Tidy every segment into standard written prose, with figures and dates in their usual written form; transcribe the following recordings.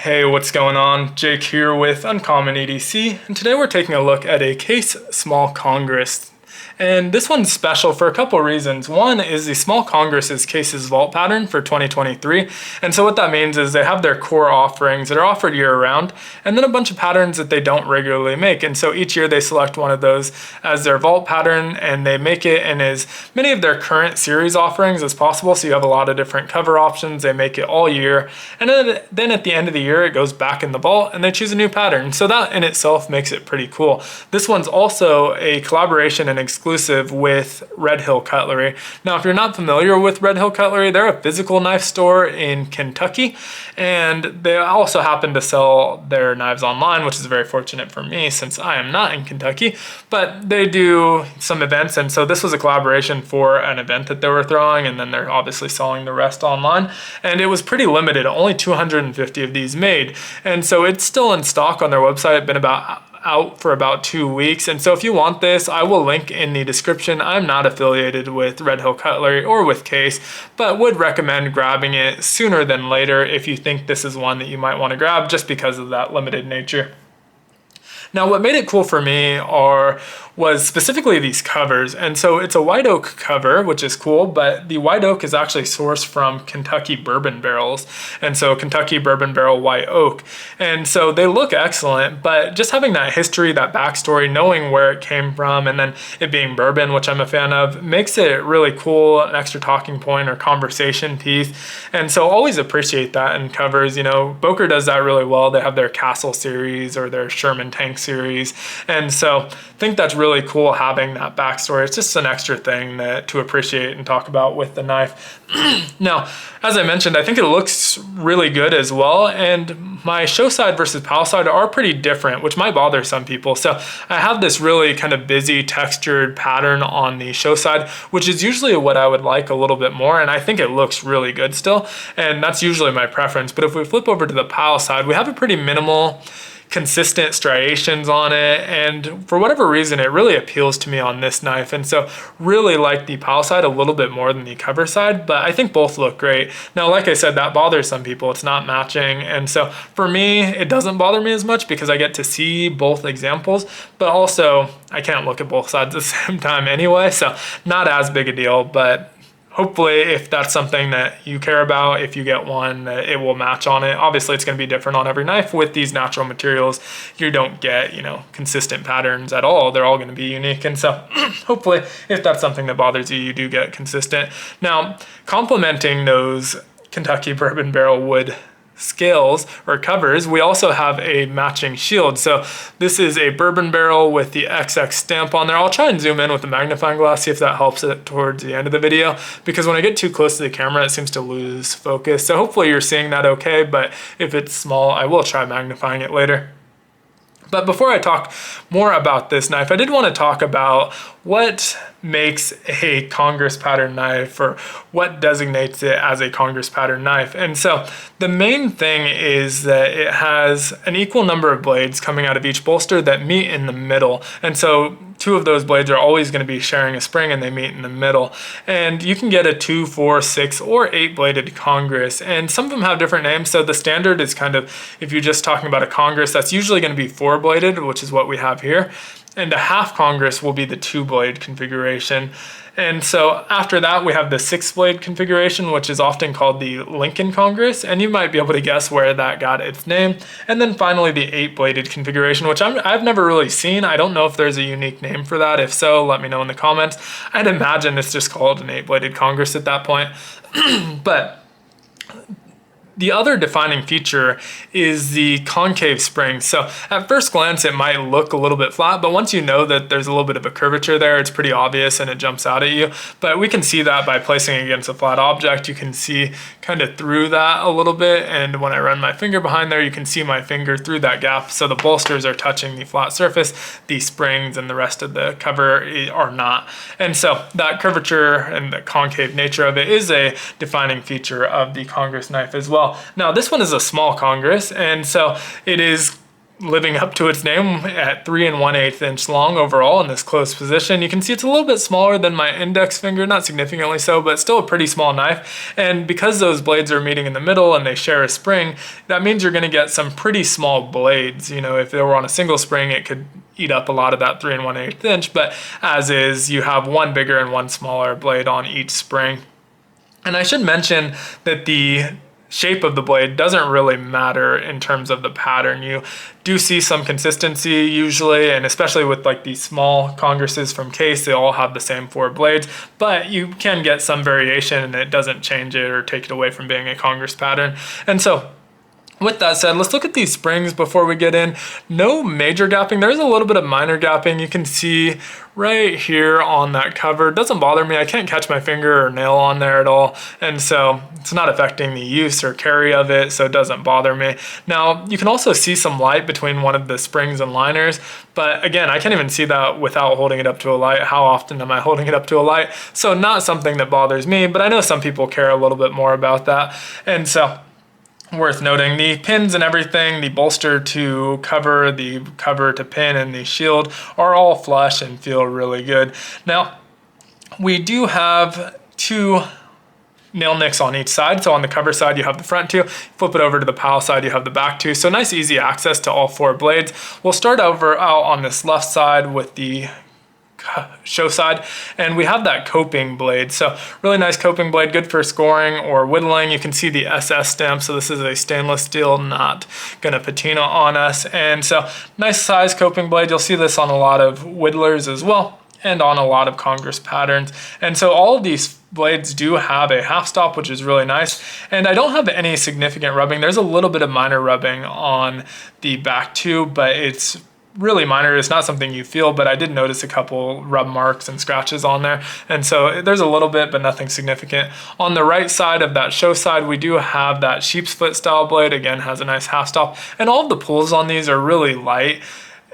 Hey, what's going on? Jake here with Uncommon EDC, and today we're taking a look at a Case Small Congress. And this one's special for a couple of reasons. One is the Small Congress is Case's vault pattern for 2023. And so what that means is they have their core offerings that are offered year round, and then a bunch of patterns that they don't regularly make. And so each year they select one of those as their vault pattern, and they make it in as many of their current series offerings as possible. So you have a lot of different cover options. They make it all year. And then at the end of the year, it goes back in the vault and they choose a new pattern. So that in itself makes it pretty cool. This one's also a collaboration and exclusive with Redhill Cutlery. Now, if you're not familiar with Redhill Cutlery, they're a physical knife store in Kentucky, and they also happen to sell their knives online, which is very fortunate for me since I am not in Kentucky, but they do some events, and so this was a collaboration for an event that they were throwing, and then they're obviously selling the rest online, and it was pretty limited, only 250 of these made, and so it's still in stock on their website. It's been out for about 2 weeks, and so if you want this, I will link in the description. I'm not affiliated with Redhill Cutlery or with Case, but would recommend grabbing it sooner than later if you think this is one that you might want to grab just because of that limited nature. Now, what made it cool for me was specifically these covers. And so it's a white oak cover, which is cool, but the white oak is actually sourced from Kentucky bourbon barrels. And so Kentucky bourbon barrel white oak. And so they look excellent, but just having that history, that backstory, knowing where it came from, and then it being bourbon, which I'm a fan of, makes it really cool, an extra talking point or conversation piece. And so always appreciate that in covers. You know, Boker does that really well. They have their Castle series or their Sherman Tank series. And so I think that's really cool having that backstory. It's just an extra thing to appreciate and talk about with the knife. Now, as I mentioned, I think it looks really good as well. And my show side versus pal side are pretty different, which might bother some people. So I have this really kind of busy textured pattern on the show side, which is usually what I would like a little bit more. And I think it looks really good still. And that's usually my preference. But if we flip over to the pal side, we have a pretty minimal consistent striations on it, and for whatever reason it really appeals to me on this knife, and so really like the pal side a little bit more than the cover side, but I think both look great. Now, like I said, that bothers some people. It's not matching, and so for me it doesn't bother me as much because I get to see both examples, but also I can't look at both sides at the same time anyway, so not as big a deal. But hopefully, if that's something that you care about, if you get one, it will match on it. Obviously, it's going to be different on every knife. With these natural materials, you don't get, consistent patterns at all. They're all going to be unique. And so hopefully, if that's something that bothers you, you do get consistent. Now, complementing those Kentucky bourbon barrel wood scales or covers, we also have a matching shield. So this is a bourbon barrel with the XX stamp on there. I'll try and zoom in with a magnifying glass, see if that helps it towards the end of the video, because when I get too close to the camera, it seems to lose focus. So hopefully you're seeing that okay, but if it's small, I will try magnifying it later. But before I talk more about this knife, I did want to talk about what makes a Congress pattern knife, or what designates it as a Congress pattern knife. And so the main thing is that it has an equal number of blades coming out of each bolster that meet in the middle. And so two of those blades are always going to be sharing a spring and they meet in the middle. And you can get a 2, 4, 6, or 8 bladed Congress. And some of them have different names. So the standard is kind of, if you're just talking about a Congress, that's usually going to be 4 bladed, which is what we have here. And a half Congress will be the 2 blade configuration. And so after that, we have the 6 blade configuration, which is often called the Lincoln Congress. And you might be able to guess where that got its name. And then finally, the 8 bladed configuration, which I've never really seen. I don't know if there's a unique name for that. If so, let me know in the comments. I'd imagine it's just called an 8 bladed Congress at that point. But the other defining feature is the concave spring. So at first glance, it might look a little bit flat, but once you know that there's a little bit of a curvature there, it's pretty obvious and it jumps out at you. But we can see that by placing it against a flat object. You can see kind of through that a little bit. And when I run my finger behind there, you can see my finger through that gap. So the bolsters are touching the flat surface, the springs and the rest of the cover are not. And so that curvature and the concave nature of it is a defining feature of the Congress knife as well. Now, this one is a small Congress, and so it is living up to its name at 3 1/8 inch long overall in this closed position. You can see it's a little bit smaller than my index finger, not significantly so, but still a pretty small knife. And because those blades are meeting in the middle and they share a spring, that means you're going to get some pretty small blades. You know, if they were on a single spring, it could eat up a lot of that 3 1/8 inch, but as is, you have one bigger and one smaller blade on each spring. And I should mention that the shape of the blade doesn't really matter in terms of the pattern. You do see some consistency usually, and especially with like these small Congresses from Case, they all have the same 4 blades, but you can get some variation and it doesn't change it or take it away from being a Congress pattern. And so with that said, let's look at these springs before we get in. No major gapping. There's a little bit of minor gapping. You can see right here on that cover. It doesn't bother me. I can't catch my finger or nail on there at all. And so it's not affecting the use or carry of it, so it doesn't bother me. Now, you can also see some light between one of the springs and liners, but again, I can't even see that without holding it up to a light. How often am I holding it up to a light? So not something that bothers me, but I know some people care a little bit more about that. And so worth noting, the pins and everything, the bolster to cover, the cover to pin, and the shield are all flush and feel really good. Now, we do have 2 nail nicks on each side. So on the cover side, you have the front 2. Flip it over to the pal side, you have the back 2. So nice, easy access to all 4 blades. We'll start out on this left side with the show side, and we have that coping blade. So really nice coping blade, good for scoring or whittling. You can see the SS stamp, so this is a stainless steel, not gonna patina on us. And so nice size coping blade. You'll see this on a lot of whittlers as well and on a lot of Congress patterns. And so all of these blades do have a half stop, which is really nice. And I don't have any significant rubbing. There's a little bit of minor rubbing on the back 2, but it's really minor. It's not something you feel, but I did notice a couple rub marks and scratches on there. And so there's a little bit, but nothing significant. On the right side of that show side, we do have that Sheepsfoot style blade. Again, has a nice half stop. And all of the pulls on these are really light.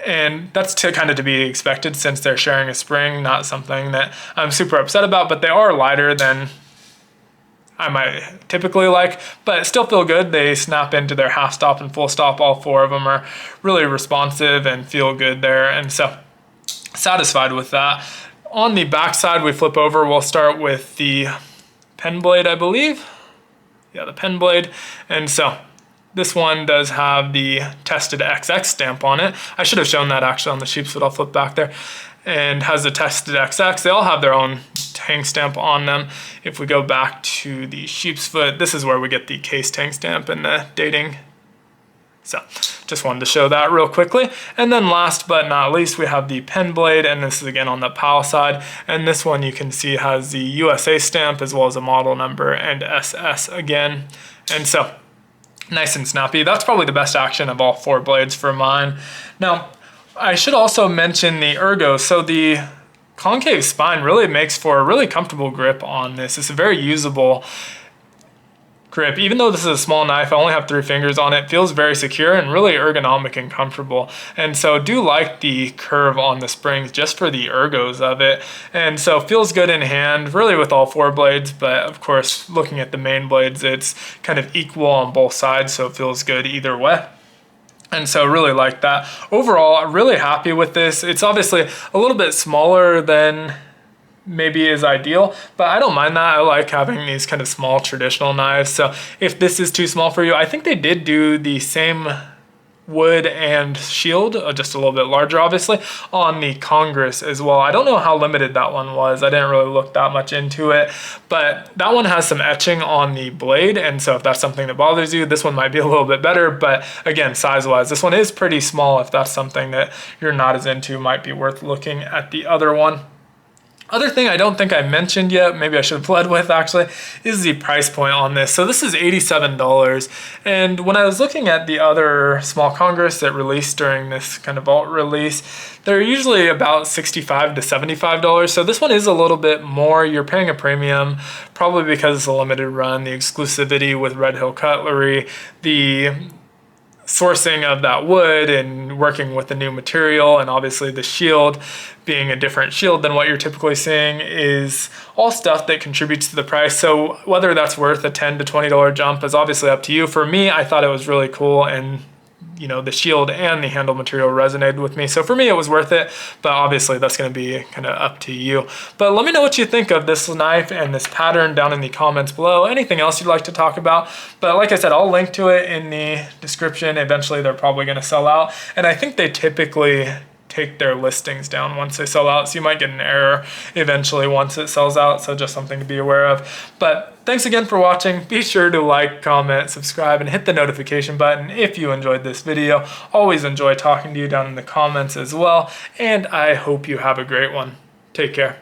And that's kind of to be expected since they're sharing a spring, not something that I'm super upset about, but they are lighter than I might typically like, but still feel good. They snap into their half stop and full stop. All 4 of them are really responsive and feel good there. And so satisfied with that. On the back side, we flip over. We'll start with the pen blade, I believe. Yeah, the pen blade. And so this one does have the tested XX stamp on it. I should have shown that actually on the Sheepsfoot. I'll flip back there. And has the tested XX. They all have their own tang stamp on them. If we go back to the Sheepsfoot, this is where we get the Case tang stamp and the dating. So just wanted to show that real quickly. And then last but not least, we have the pen blade, and this is again on the PAL side. And this one you can see has the USA stamp as well as a model number and SS again. And so nice and snappy. That's probably the best action of all 4 blades for mine. Now, I should also mention the ergo. So the concave spine really makes for a really comfortable grip on this. It's a very usable grip. Even though this is a small knife, I only have 3 fingers on it, feels very secure and really ergonomic and comfortable. And so do like the curve on the springs just for the ergos of it. And so feels good in hand, really with all 4 blades, but of course, looking at the main blades, it's kind of equal on both sides, so it feels good either way. And so really like that. Overall, I'm really happy with this. It's obviously a little bit smaller than maybe is ideal, but I don't mind that. I like having these kind of small traditional knives. So if this is too small for you, I think they did do the same wood and shield, just a little bit larger obviously, on the Congress as well. I don't know how limited that one was. I didn't really look that much into it, but that one has some etching on the blade, and so if that's something that bothers you, this one might be a little bit better. But again, size-wise, this one is pretty small. If that's something that you're not as into, might be worth looking at the other one. Other thing I don't think I mentioned yet, maybe I should have led with actually, is the price point on this. So this is $87. And when I was looking at the other small Congress that released during this kind of alt release, they're usually about $65 to $75. So this one is a little bit more. You're paying a premium, probably because it's a limited run, the exclusivity with Redhill Cutlery, the sourcing of that wood and working with the new material, and obviously the shield being a different shield than what you're typically seeing, is all stuff that contributes to the price. So whether that's worth a $10 to $20 jump is obviously up to you. For me, I thought it was really cool and the shield and the handle material resonated with me. So for me, it was worth it, but obviously that's going to be kind of up to you. But let me know what you think of this knife and this pattern down in the comments below. Anything else you'd like to talk about. But like I said, I'll link to it in the description. Eventually they're probably going to sell out. And I think they typically take their listings down once they sell out. So you might get an error eventually once it sells out. So just something to be aware of. But thanks again for watching. Be sure to like, comment, subscribe, and hit the notification button if you enjoyed this video. Always enjoy talking to you down in the comments as well. And I hope you have a great one. Take care.